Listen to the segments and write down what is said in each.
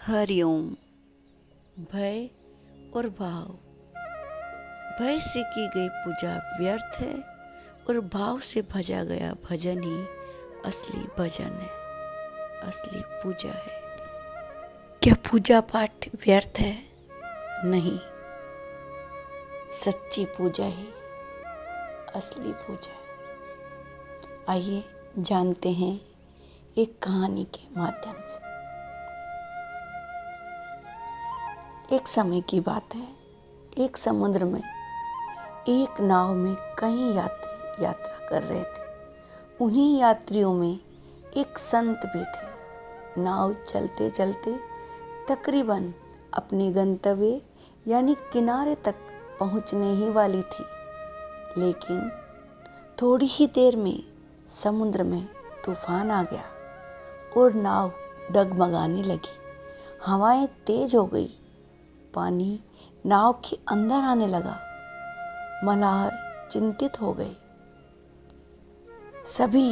हरिओम। भय और भाव। भय से की गई पूजा व्यर्थ है और भाव से भजा गया भजन ही असली भजन है, असली पूजा है। क्या पूजा पाठ व्यर्थ है? नहीं, सच्ची पूजा ही असली पूजा है। आइए जानते हैं एक कहानी के माध्यम से। एक समय की बात है, एक समुद्र में एक नाव में कई यात्री यात्रा कर रहे थे। उन्हीं यात्रियों में एक संत भी थे। नाव चलते चलते तकरीबन अपने गंतव्य यानी किनारे तक पहुंचने ही वाली थी, लेकिन थोड़ी ही देर में समुद्र में तूफान आ गया और नाव डगमगाने लगी। हवाएं तेज हो गई, पानी नाव के अंदर आने लगा। मल्लाह चिंतित हो गए। सभी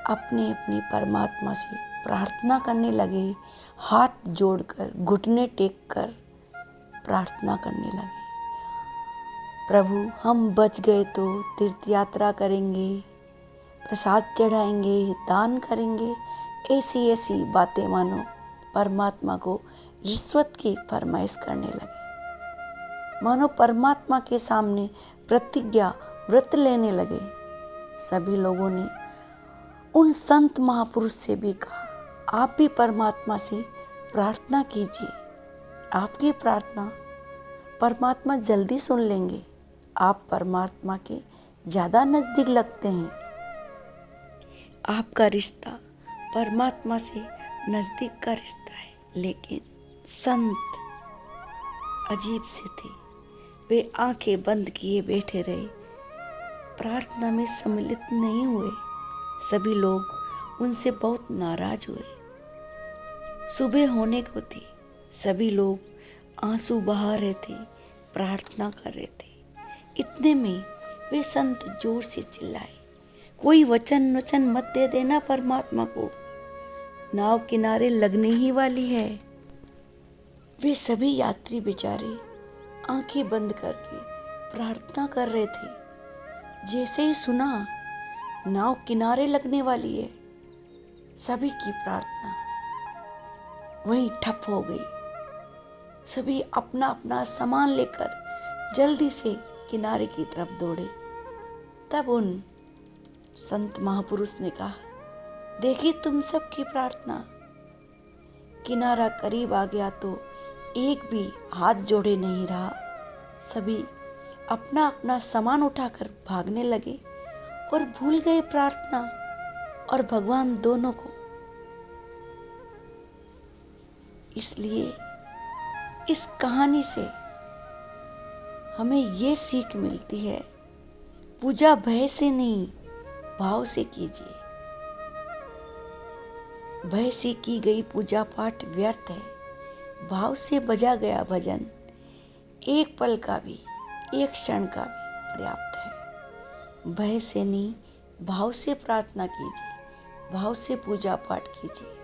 अपने अपने परमात्मा से प्रार्थना करने लगे। हाथ जोड़कर, घुटने टेक कर प्रार्थना करने लगे, प्रभु हम बच गए तो तीर्थ यात्रा करेंगे, प्रसाद चढ़ाएंगे, दान करेंगे। ऐसी ऐसी बातें मानो परमात्मा को रिश्वत की फरमाइश करने लगे। मानो परमात्मा के सामने प्रतिज्ञा व्रत लेने लगे। सभी लोगों ने उन संत महापुरुष से भी कहा, आप भी परमात्मा से प्रार्थना कीजिए, आपकी प्रार्थना परमात्मा जल्दी सुन लेंगे। आप परमात्मा के ज़्यादा नज़दीक लगते हैं। आपका रिश्ता परमात्मा से नज़दीक का रिश्ता है। लेकिन संत अजीब से थे। वे आंखें बंद किए बैठे रहे, प्रार्थना में सम्मिलित नहीं हुए। सभी लोग उनसे बहुत नाराज हुए। सुबह होने को थी, सभी लोग आंसू बहा रहे थे, प्रार्थना कर रहे थे। इतने में वे संत जोर से चिल्लाए, कोई वचन मत दे देना परमात्मा को, नाव किनारे लगने ही वाली है। वे सभी यात्री बेचारे आंखें बंद करके प्रार्थना कर रहे थे। जैसे ही सुना नाव किनारे लगने वाली है, सभी की प्रार्थना वहीं ठप हो गई। सभी अपना अपना सामान लेकर जल्दी से किनारे की तरफ दौड़े। तब उन संत महापुरुष ने कहा, देखिए तुम सबकी प्रार्थना, किनारा करीब आ गया तो एक भी हाथ जोड़े नहीं रहा। सभी अपना अपना सामान उठाकर भागने लगे और भूल गए प्रार्थना और भगवान दोनों को। इसलिए इस कहानी से हमें ये सीख मिलती है, पूजा भय से नहीं भाव से कीजिए। भय से की गई पूजा पाठ व्यर्थ है। भाव से बजा गया भजन एक पल का भी, एक क्षण का भी पर्याप्त है। भय से नहीं, भाव से प्रार्थना कीजिए, भाव से पूजा पाठ कीजिए।